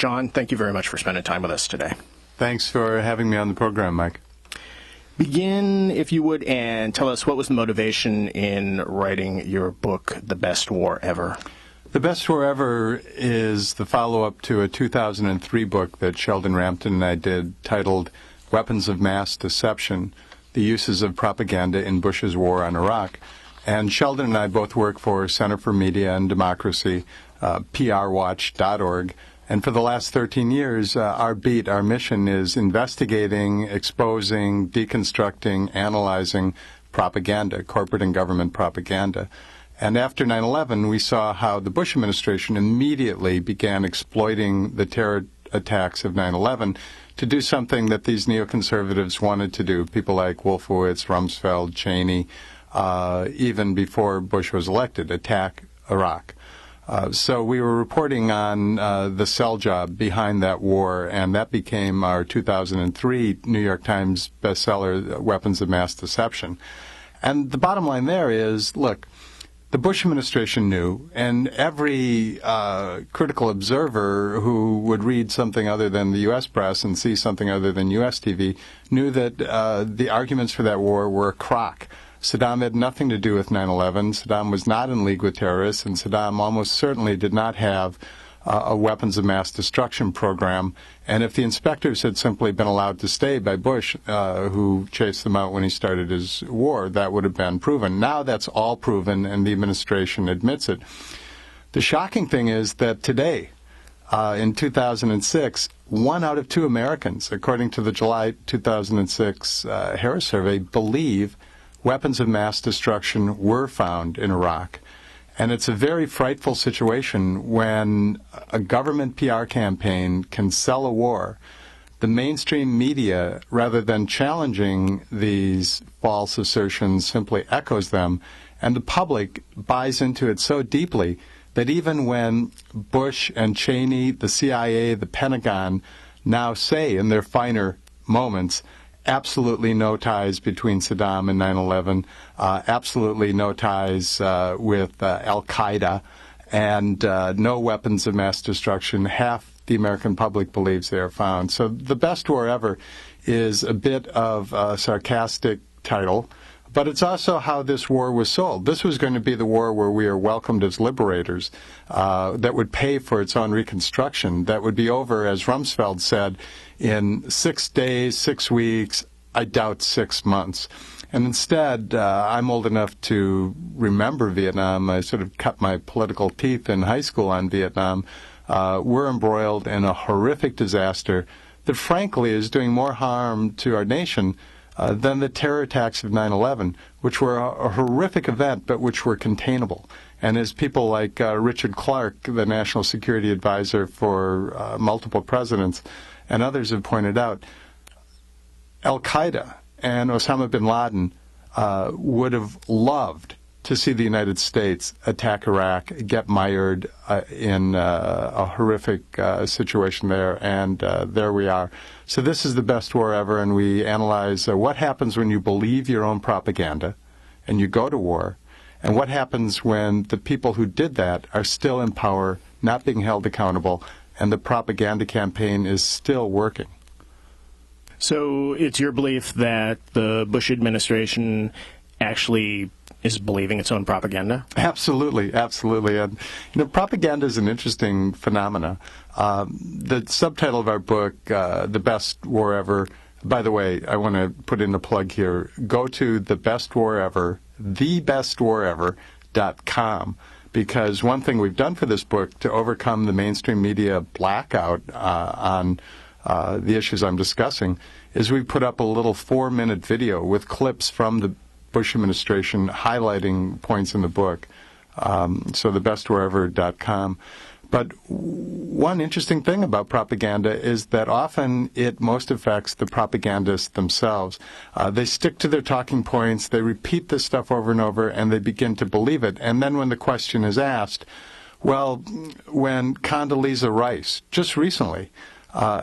John, thank you very much for spending time with us today. Thanks for having me on the program, Mike. Begin, if you would, and tell us what was the motivation in writing your book, The Best War Ever? The Best War Ever is the follow-up to a 2003 book that Sheldon Rampton and I did titled Weapons of Mass Deception, The Uses of Propaganda in Bush's War on Iraq. And Sheldon and I both work for Center for Media and Democracy, prwatch.org. And for the last 13 years, our mission is investigating, exposing, deconstructing, analyzing propaganda, corporate and government propaganda. And after 9/11, we saw how the Bush administration immediately began exploiting the terror attacks of 9/11 to do something that these neoconservatives wanted to do, people like Wolfowitz, Rumsfeld, Cheney, even before Bush was elected, attack Iraq. So we were reporting on the cell job behind that war, and that became our 2003 New York Times bestseller, Weapons of Mass Deception. And the bottom line there is, look, the Bush administration knew, and every critical observer who would read something other than the U.S. press and see something other than U.S. TV knew that the arguments for that war were a crock. Saddam had nothing to do with 9/11. Saddam was not in league with terrorists, and Saddam almost certainly did not have a weapons of mass destruction program. And if the inspectors had simply been allowed to stay by Bush, who chased them out when he started his war, that would have been proven. Now that's all proven, and the administration admits it. The shocking thing is that today, in 2006, 1 out of 2 Americans, according to the July 2006 Harris survey, believe weapons of mass destruction were found in Iraq. And it's a very frightful situation when a government PR campaign can sell a war. The mainstream media, rather than challenging these false assertions, simply echoes them. And the public buys into it so deeply that even when Bush and Cheney, the CIA, the Pentagon now say in their finer moments, absolutely no ties between Saddam and 9/11, absolutely no ties with al-Qaeda, and no weapons of mass destruction. Half the American public believes they are found. So The Best War Ever is a bit of a sarcastic title, but it's also how this war was sold. This was going to be the war where we are welcomed as liberators, that would pay for its own reconstruction, that would be over, as Rumsfeld said, in 6 days, 6 weeks, I doubt 6 months. And instead, I'm old enough to remember Vietnam. I sort of cut my political teeth in high school on Vietnam. We're embroiled in a horrific disaster that, frankly, is doing more harm to our nation than the terror attacks of 9/11, which were a horrific event, but which were containable. And as people like Richard Clark, the National Security Advisor for multiple presidents, and others have pointed out, al-Qaeda and Osama bin Laden would have loved to see the United States attack Iraq, get mired in a horrific situation there, and there we are. So this is The Best War Ever, and we analyze what happens when you believe your own propaganda and you go to war, and what happens when the people who did that are still in power, not being held accountable, and the propaganda campaign is still working. So it's your belief that the Bush administration actually is believing its own propaganda? Absolutely, absolutely. And, propaganda is an interesting phenomena. The subtitle of our book, The Best War Ever, by the way, I want to put in a plug here. Go to The Best War Ever, thebestwarever.com, because one thing we've done for this book to overcome the mainstream media blackout on the issues I'm discussing is we put up a little 4-minute video with clips from the Bush administration highlighting points in the book. So thebestwarever.com. But one interesting thing about propaganda is that often it most affects the propagandists themselves. They stick to their talking points, they repeat this stuff over and over, and they begin to believe it. And then when the question is asked, well, when Condoleezza Rice just recently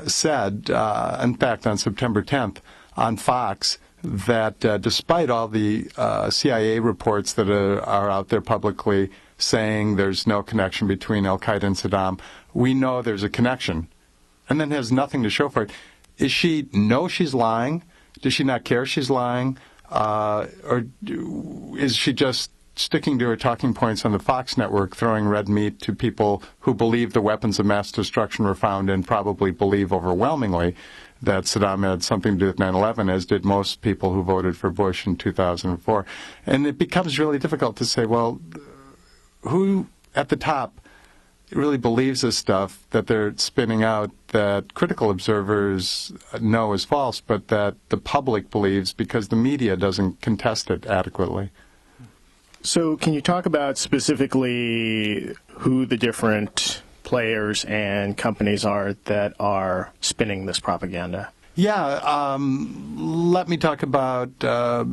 said, in fact, on September 10th on Fox, that despite all the CIA reports that are out there publicly saying there's no connection between al-Qaeda and Saddam, we know there's a connection and then has nothing to show for it. Is she know she's lying? Does she not care she's lying? Or is she just sticking to her talking points on the Fox network, throwing red meat to people who believe the weapons of mass destruction were found and probably believe overwhelmingly that Saddam had something to do with 9/11, as did most people who voted for Bush in 2004. And it becomes really difficult to say, well, who at the top really believes this stuff that they're spinning out that critical observers know is false, but that the public believes because the media doesn't contest it adequately? So can you talk about specifically who the different players and companies are that are spinning this propaganda? Yeah, let me talk about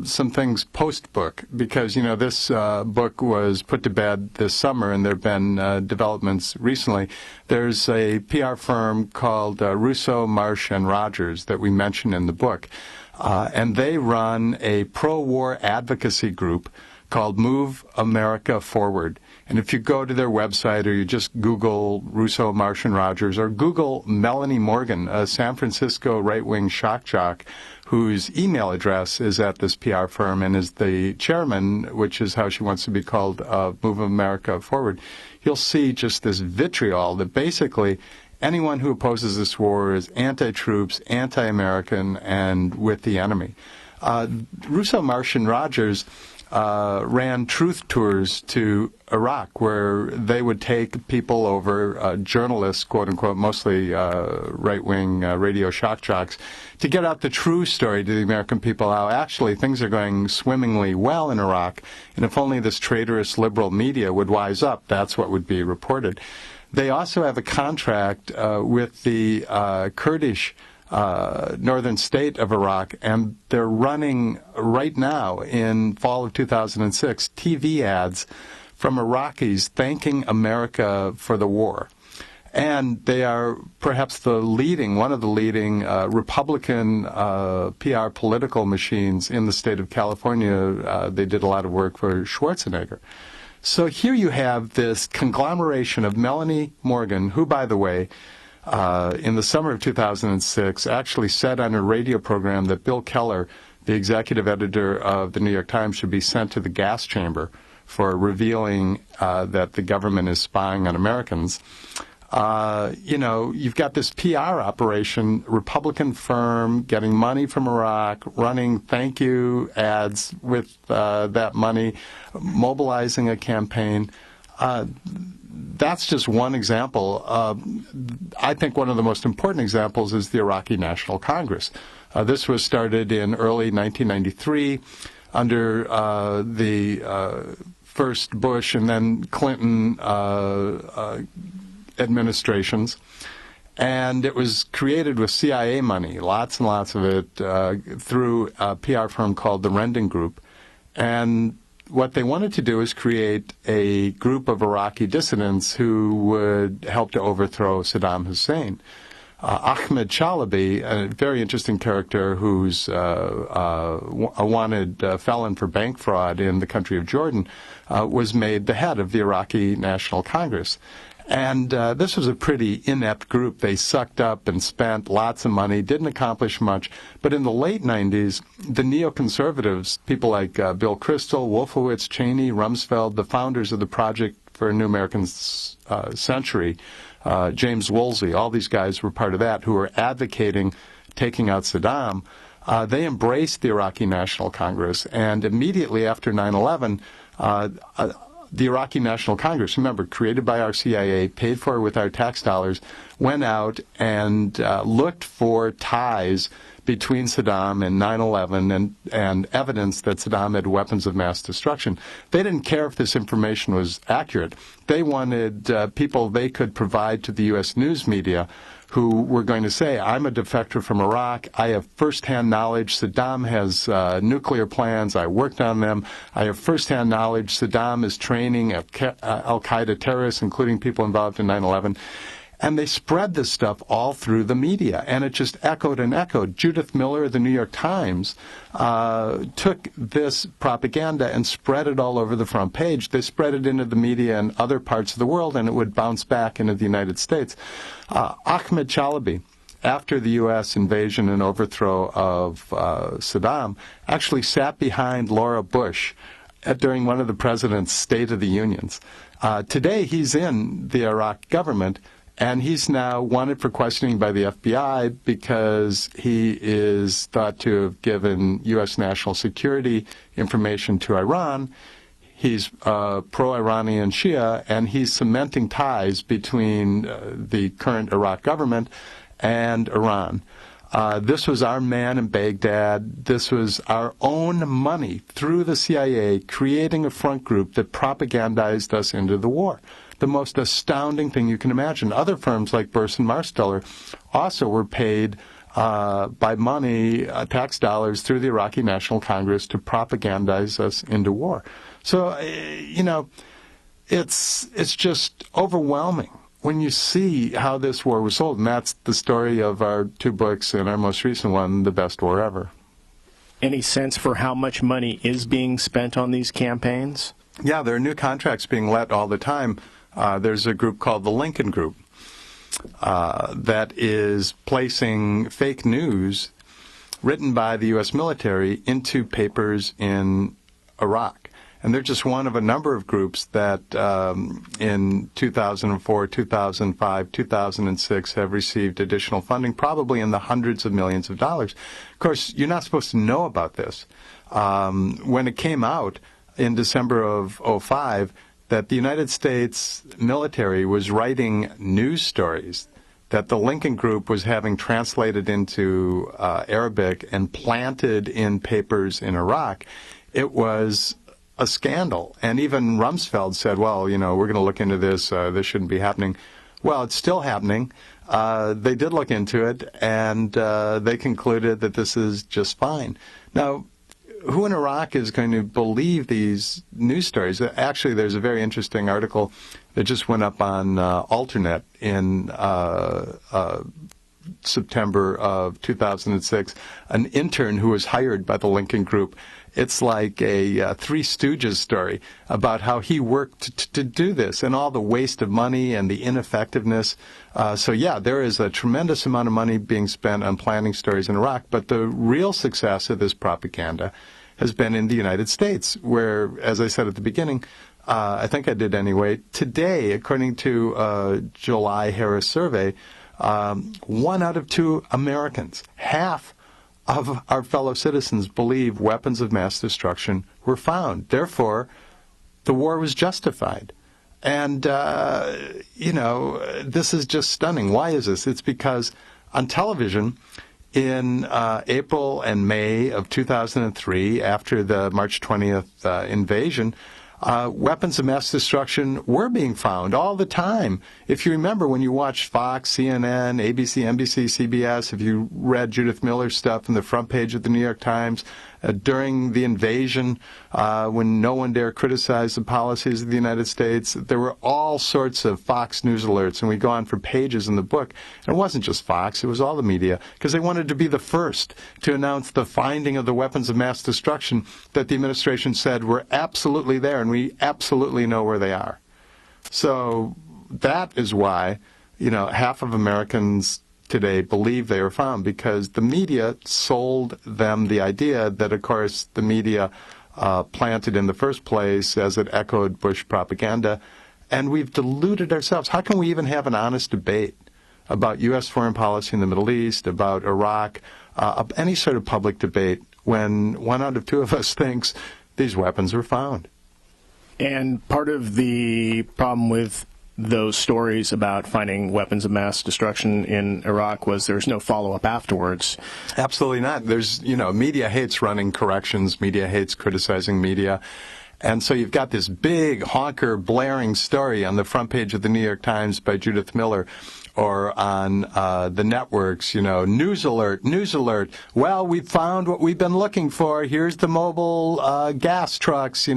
some things post-book, because, this book was put to bed this summer, and there have been developments recently. There's a PR firm called Russo, Marsh, and Rogers that we mention in the book, and they run a pro-war advocacy group called Move America Forward. And if you go to their website, or you just Google Russo, Marsh, and Rogers, or Google Melanie Morgan, a San Francisco right-wing shock jock whose email address is at this PR firm and is the chairman, which is how she wants to be called, Move America Forward, you'll see just this vitriol that basically anyone who opposes this war is anti-troops, anti-American, and with the enemy. Russo, Marsh, and Rogers ran truth tours to Iraq, where they would take people over, journalists, quote-unquote, mostly right-wing radio shock jocks, to get out the true story to the American people, how actually things are going swimmingly well in Iraq, and if only this traitorous liberal media would wise up, that's what would be reported. They also have a contract with the Kurdish northern state of Iraq, and they're running right now in fall of 2006 TV ads from Iraqis thanking America for the war. And they are perhaps one of the leading Republican PR political machines in the state of California. They did a lot of work for Schwarzenegger. So here you have this conglomeration of Melanie Morgan, who, by the way, in the summer of 2006, actually said on her radio program that Bill Keller, the executive editor of the New York Times, should be sent to the gas chamber for revealing that the government is spying on Americans. You've got this PR operation, Republican firm getting money from Iraq, running thank you ads with that money, mobilizing a campaign. That's just one example. I think one of the most important examples is the Iraqi National Congress. This was started in early 1993 under the first Bush and then Clinton administrations. And it was created with CIA money, lots and lots of it, through a PR firm called the Rendon Group. And what they wanted to do is create a group of Iraqi dissidents who would help to overthrow Saddam Hussein. Ahmed Chalabi, a very interesting character who's a wanted felon for bank fraud in the country of Jordan, was made the head of the Iraqi National Congress. And this was a pretty inept group. They sucked up and spent lots of money, didn't accomplish much. But in the late 90s, the neoconservatives, people like Bill Kristol, Wolfowitz, Cheney, Rumsfeld, the founders of the Project for a New American Century, James Woolsey, all these guys were part of that, who were advocating taking out Saddam. They embraced the Iraqi National Congress, and immediately after 9/11, the Iraqi National Congress, remember, created by our CIA, paid for with our tax dollars, went out and looked for ties between Saddam and 9/11 and evidence that Saddam had weapons of mass destruction. They didn't care if this information was accurate. They wanted people they could provide to the U.S. news media who were going to say, I'm a defector from Iraq, I have first-hand knowledge, Saddam has nuclear plans, I worked on them, I have first-hand knowledge, Saddam is training al-Qaeda terrorists, including people involved in 9/11. And they spread this stuff all through the media, and it just echoed and echoed. Judith Miller of the New York Times took this propaganda and spread it all over the front page. They spread it into the media in other parts of the world, and it would bounce back into the United States. Ahmed Chalabi, after the U.S. invasion and overthrow of Saddam, actually sat behind Laura Bush during one of the president's State of the Unions. Today, he's in the Iraq government, and he's now wanted for questioning by the FBI because he is thought to have given U.S. national security information to Iran. He's pro-Iranian Shia, and he's cementing ties between the current Iraq government and Iran. This was our man in Baghdad. This was our own money through the CIA creating a front group that propagandized us into the war. The most astounding thing you can imagine. Other firms like Burson Marsteller also were paid by money, tax dollars, through the Iraqi National Congress to propagandize us into war. So, it's just overwhelming when you see how this war was sold. And that's the story of our two books and our most recent one, The Best War Ever. Any sense for how much money is being spent on these campaigns? Yeah, there are new contracts being let all the time. There's a group called the Lincoln Group that is placing fake news written by the U.S. military into papers in Iraq. And they're just one of a number of groups that in 2004, 2005, 2006 have received additional funding, probably in the hundreds of millions of dollars. Of course, you're not supposed to know about this. When it came out in December of 2005, that the United States military was writing news stories that the Lincoln Group was having translated into Arabic and planted in papers in Iraq, it was a scandal. And even Rumsfeld said, well, we're going to look into this. This shouldn't be happening. Well, it's still happening. They did look into it, and they concluded that this is just fine. Now, who in Iraq is going to believe these news stories? Actually, there's a very interesting article that just went up on Alternet in September of 2006. An intern who was hired by the Lincoln Group. It's like a Three Stooges story about how he worked to do this and all the waste of money and the ineffectiveness. So, yeah, there is a tremendous amount of money being spent on planning stories in Iraq, but the real success of this propaganda has been in the United States, where, as I said at the beginning, I think I did anyway, today, according to a July Harris survey, 1 out of 2 Americans, half of our fellow citizens, believe weapons of mass destruction were found. Therefore, the war was justified. And, this is just stunning. Why is this? It's because on television, in April and May of 2003, after the March 20th invasion, weapons of mass destruction were being found all the time. If you remember when you watched Fox, CNN, ABC, NBC, CBS, if you read Judith Miller's stuff on the front page of the New York Times, during the invasion, when no one dare criticize the policies of the United States, there were all sorts of Fox News alerts, and we go on for pages in the book. And it wasn't just Fox, it was all the media, because they wanted to be the first to announce the finding of the weapons of mass destruction that the administration said were absolutely there, and we absolutely know where they are. So that is why, half of Americans today believe they were found, because the media sold them the idea that, of course, the media planted in the first place as it echoed Bush propaganda, and we've deluded ourselves. How can we even have an honest debate about U.S. foreign policy in the Middle East, about Iraq, any sort of public debate, when 1 out of 2 of us thinks these weapons were found? And part of the problem with those stories about finding weapons of mass destruction in Iraq was there's no follow-up afterwards. Absolutely not. There's, media hates running corrections. Media hates criticizing media. And so you've got this big, honker, blaring story on the front page of the New York Times by Judith Miller, or on the networks, news alert. Well, we found what we've been looking for. Here's the mobile gas trucks,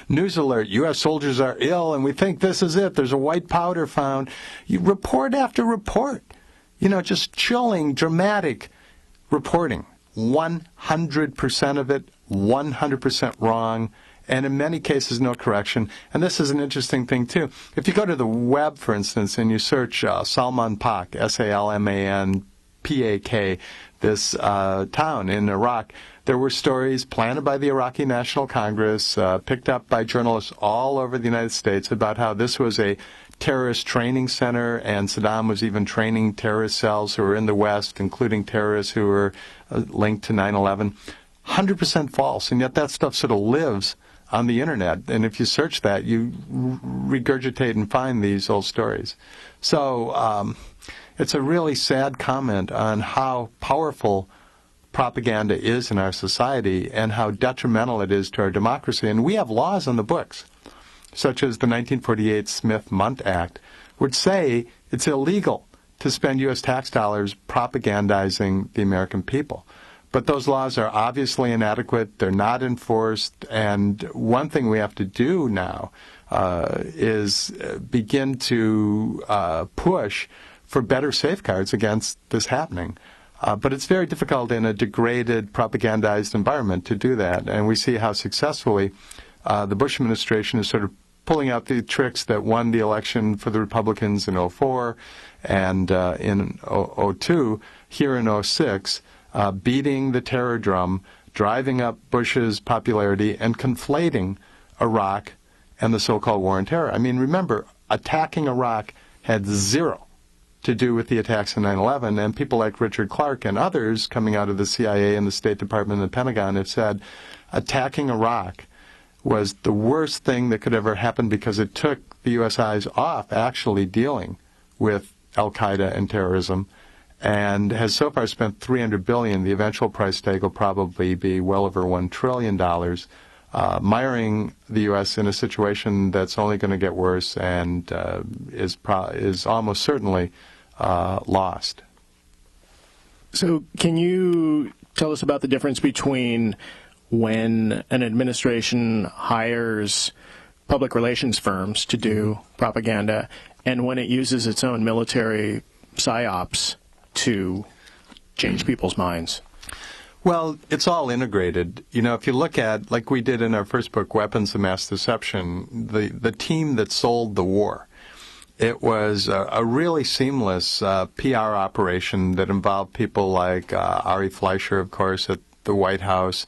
news alert. U.S. soldiers are ill, and we think this is it. There's a white powder found. You report after report, just chilling, dramatic reporting. 100% of it, 100% wrong. And in many cases, no correction. And this is an interesting thing, too. If you go to the web, for instance, and you search Salman Pak, S-A-L-M-A-N-P-A-K, this town in Iraq, there were stories planted by the Iraqi National Congress, picked up by journalists all over the United States about how this was a terrorist training center, and Saddam was even training terrorist cells who were in the West, including terrorists who were linked to 9/11. 100% false, and yet that stuff sort of lives on the internet, and if you search that, you regurgitate and find these old stories. So it's a really sad comment on how powerful propaganda is in our society and how detrimental it is to our democracy. And we have laws on the books, such as the 1948 Smith-Mundt Act, which say it's illegal to spend U.S. tax dollars propagandizing the American people. But those laws are obviously inadequate. They're not enforced. And one thing we have to do now is begin to push for better safeguards against this happening. But it's very difficult in a degraded, propagandized environment to do that. And we see how successfully the Bush administration is sort of pulling out the tricks that won the election for the Republicans in 2004 and in 2002, here in 2006. Beating the terror drum, driving up Bush's popularity, and conflating Iraq and the so-called war on terror. I mean, remember, attacking Iraq had zero to do with the attacks in 9/11, and people like Richard Clarke and others coming out of the CIA and the State Department and the Pentagon have said attacking Iraq was the worst thing that could ever happen because it took the U.S. eyes off actually dealing with al-Qaeda and terrorism, and has so far spent $300 billion. The eventual price tag will probably be well over $1 trillion, miring the U.S. in a situation that's only going to get worse and is almost certainly lost. So can you tell us about the difference between when an administration hires public relations firms to do propaganda and when it uses its own military Psyops to change people's minds? Well, it's all integrated. If you look at, like we did in our first book, Weapons of Mass Deception, the team that sold the war, it was a really seamless PR operation that involved people like Ari Fleischer, of course, at the White House,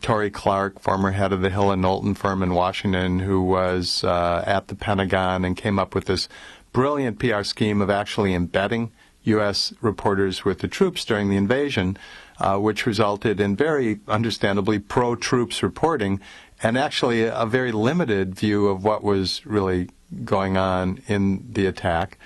Tory Clark, former head of the Hill and Knowlton firm in Washington, who was at the Pentagon and came up with this brilliant PR scheme of actually embedding U.S. reporters with the troops during the invasion, which resulted in very understandably pro-troops reporting and actually a very limited view of what was really going on in the attack.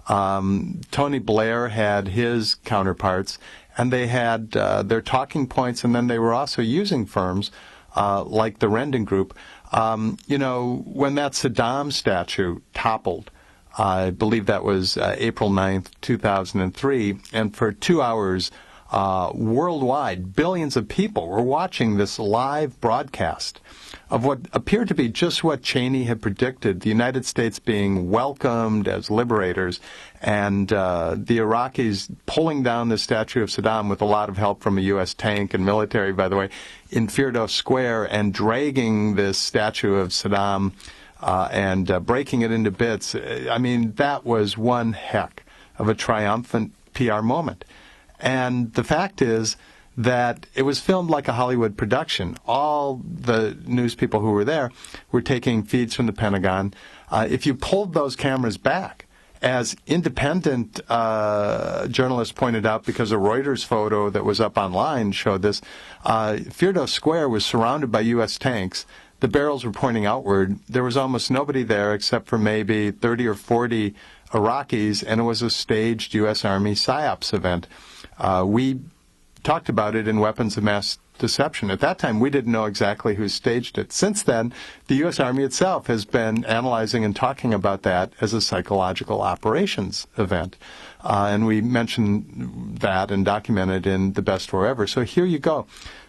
Tony Blair had his counterparts, and they had their talking points, and then they were also using firms like the Rendon Group. When that Saddam statue toppled, I believe that was April 9th, 2003, and for 2 hours worldwide, billions of people were watching this live broadcast of what appeared to be just what Cheney had predicted, the United States being welcomed as liberators, and the Iraqis pulling down the statue of Saddam with a lot of help from a U.S. tank and military, by the way, in Firdos Square, and dragging this statue of Saddam and breaking it into bits. I mean, that was one heck of a triumphant PR moment. And the fact is that it was filmed like a Hollywood production. All the news people who were there were taking feeds from the Pentagon. If you pulled those cameras back, as independent journalists pointed out, because a Reuters photo that was up online showed this, Firdos Square was surrounded by U.S. tanks. The barrels were pointing outward. There was almost nobody there except for maybe 30 or 40 Iraqis, and it was a staged U.S. Army Psyops event. We talked about it in Weapons of Mass deception. At that time, we didn't know exactly who staged it. Since then, the U.S. Army itself has been analyzing and talking about that as a psychological operations event. And we mentioned that and documented in The Best War Ever. So here you go.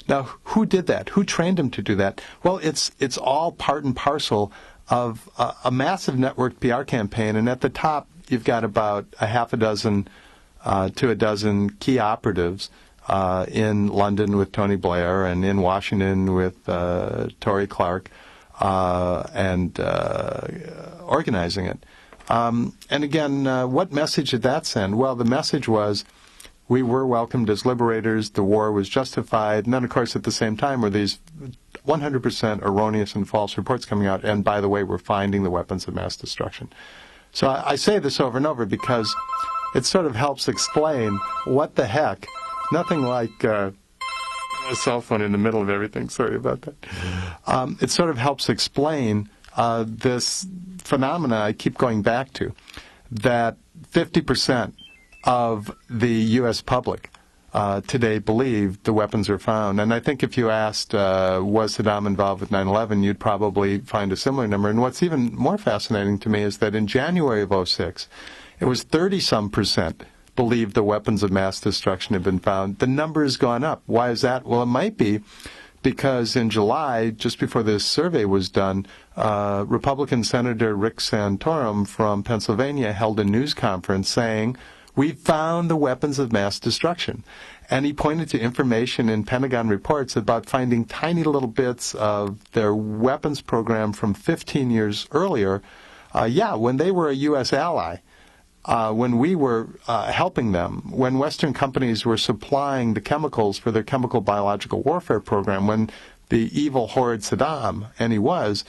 Now, who did that? Who trained him to do that? Well, it's all part and parcel of a massive networked PR campaign. And at the top, you've got about a half a dozen to a dozen key operatives in London with Tony Blair and in Washington with Tory Clark and organizing it. And again, what message did that send? Well, the message was we were welcomed as liberators, the war was justified, and then, of course, at the same time were these 100% erroneous and false reports coming out, and by the way, we're finding the weapons of mass destruction. So I say this over and over because it sort of helps explain what the heck. Nothing like a cell phone in the middle of everything. Sorry about that. It sort of helps explain this phenomena I keep going back to, that 50% of the U.S. public today believe the weapons are found. And I think if you asked, was Saddam involved with 9/11, you'd probably find a similar number. And what's even more fascinating to me is that in January of 2006, it was 30-some% believed the weapons of mass destruction had been found. The number has gone up. Why is that? Well, it might be because in July, just before this survey was done, Republican Senator Rick Santorum from Pennsylvania held a news conference saying, "We found the weapons of mass destruction." And he pointed to information in Pentagon reports about finding tiny little bits of their weapons program from 15 years earlier, when they were a U.S. ally. When we were helping them, when Western companies were supplying the chemicals for their chemical biological warfare program, when the evil horrid Saddam, and he was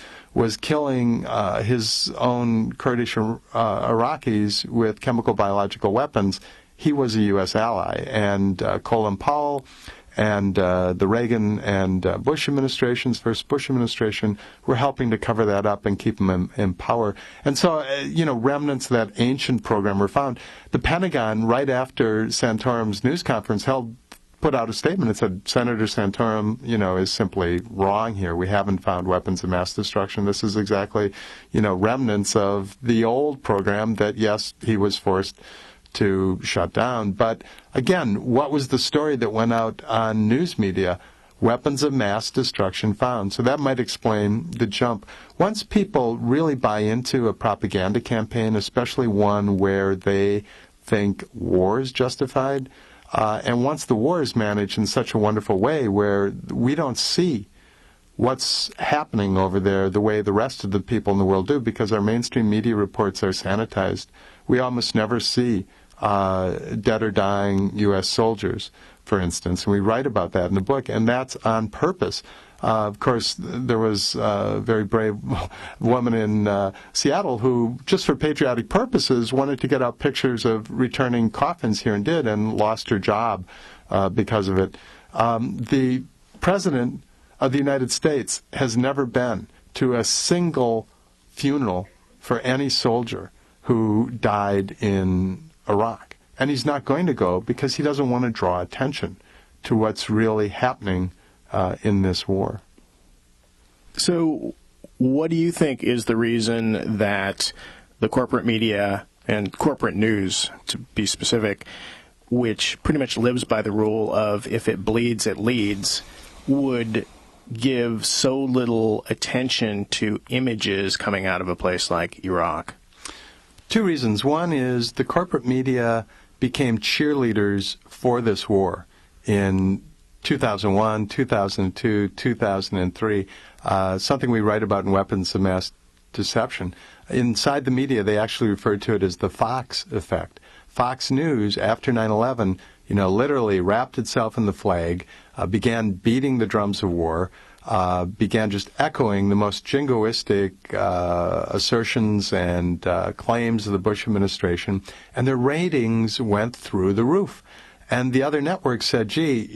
killing his own Kurdish Iraqis with chemical biological weapons, he was a U.S. ally. And Colin Powell and the Reagan and Bush administrations, first Bush administration, were helping to cover that up and keep them in power. And so, remnants of that ancient program were found. The Pentagon, right after Santorum's news conference, put out a statement that said, Senator Santorum, is simply wrong here. We haven't found weapons of mass destruction. This is exactly, remnants of the old program that, yes, he was forced to shut down. But again, what was the story that went out on news media? Weapons of mass destruction found. So that might explain the jump. Once people really buy into a propaganda campaign, especially one where they think war is justified, and once the war is managed in such a wonderful way where we don't see what's happening over there the way the rest of the people in the world do, because our mainstream media reports are sanitized, we almost never see dead or dying U.S. soldiers, for instance, and we write about that in the book, and that's on purpose. Of course, there was a very brave woman in Seattle who, just for patriotic purposes, wanted to get out pictures of returning coffins here and did, and lost her job because of it. The President of the United States has never been to a single funeral for any soldier who died in Iraq. And he's not going to go because he doesn't want to draw attention to what's really happening in this war. So what do you think is the reason that the corporate media and corporate news, to be specific, which pretty much lives by the rule of if it bleeds, it leads, would give so little attention to images coming out of a place like Iraq? Two reasons. One is the corporate media became cheerleaders for this war in 2001, 2002, 2003, something we write about in Weapons of Mass Deception. Inside the media, they actually referred to it as the Fox effect. Fox News, after 9/11, literally wrapped itself in the flag, began beating the drums of war, began just echoing the most jingoistic assertions and claims of the Bush administration, and their ratings went through the roof. And the other networks said, gee,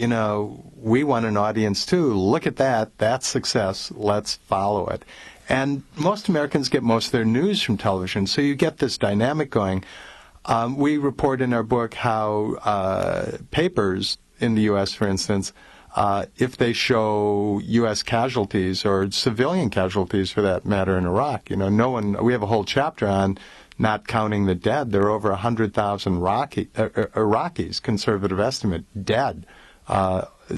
we want an audience too. Look at that. That's success. Let's follow it. And most Americans get most of their news from television, so you get this dynamic going. We report in our book how papers in the U.S., for instance, if they show U.S. casualties or civilian casualties, for that matter, in Iraq. We have a whole chapter on not counting the dead. There are over 100,000 Iraqis, conservative estimate, dead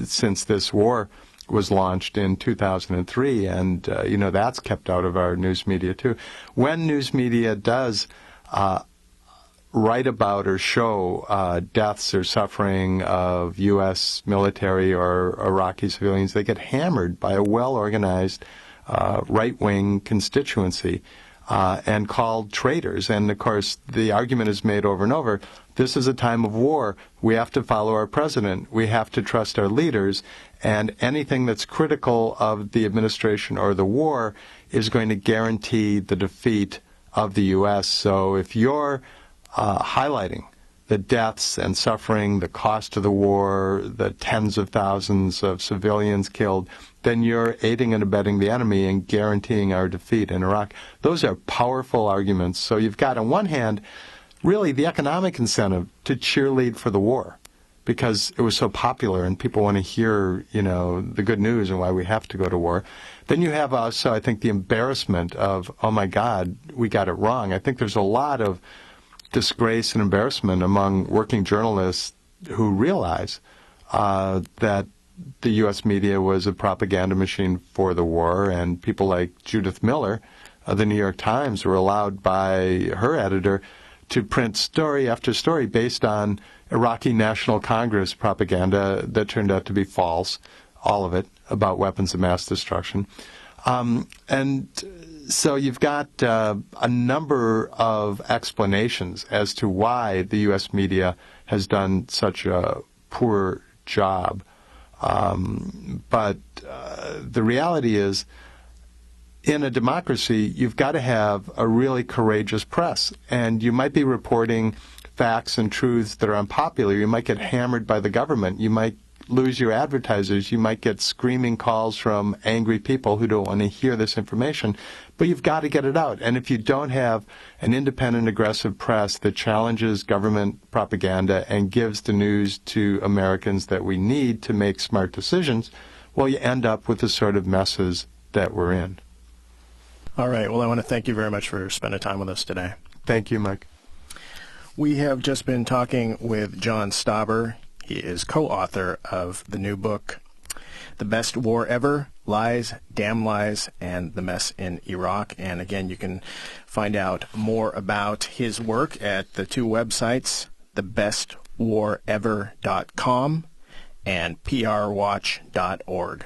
since this war was launched in 2003, and that's kept out of our news media too. When news media does write about or show deaths or suffering of U.S. military or Iraqi civilians, they get hammered by a well-organized right-wing constituency and called traitors. And, of course, the argument is made over and over, this is a time of war. We have to follow our president. We have to trust our leaders. And anything that's critical of the administration or the war is going to guarantee the defeat of the U.S. So if you're highlighting the deaths and suffering, the cost of the war, the tens of thousands of civilians killed, then you're aiding and abetting the enemy and guaranteeing our defeat in Iraq. Those are powerful arguments. So you've got, on one hand, really the economic incentive to cheerlead for the war because it was so popular and people want to hear, the good news and why we have to go to war. Then you have also, I think, the embarrassment of, oh my God, we got it wrong. I think there's a lot of disgrace and embarrassment among working journalists who realize that the U.S. media was a propaganda machine for the war, and people like Judith Miller of the New York Times were allowed by her editor to print story after story based on Iraqi National Congress propaganda that turned out to be false, all of it, about weapons of mass destruction. And so you've got a number of explanations as to why the U.S. media has done such a poor job. But the reality is, in a democracy, you've got to have a really courageous press. And you might be reporting facts and truths that are unpopular. You might get hammered by the government. You might lose your advertisers. You might get screaming calls from angry people who don't want to hear this information. But you've got to get it out. And if you don't have an independent, aggressive press that challenges government propaganda and gives the news to Americans that we need to make smart decisions, well, you end up with the sort of messes that we're in. All right. Well, I want to thank you very much for spending time with us today. Thank you, Mike. We have just been talking with John Stauber. He is co-author of the new book, The Best War Ever, Lies, Damn Lies, and the Mess in Iraq. And again, you can find out more about his work at the two websites, thebestwarever.com and prwatch.org.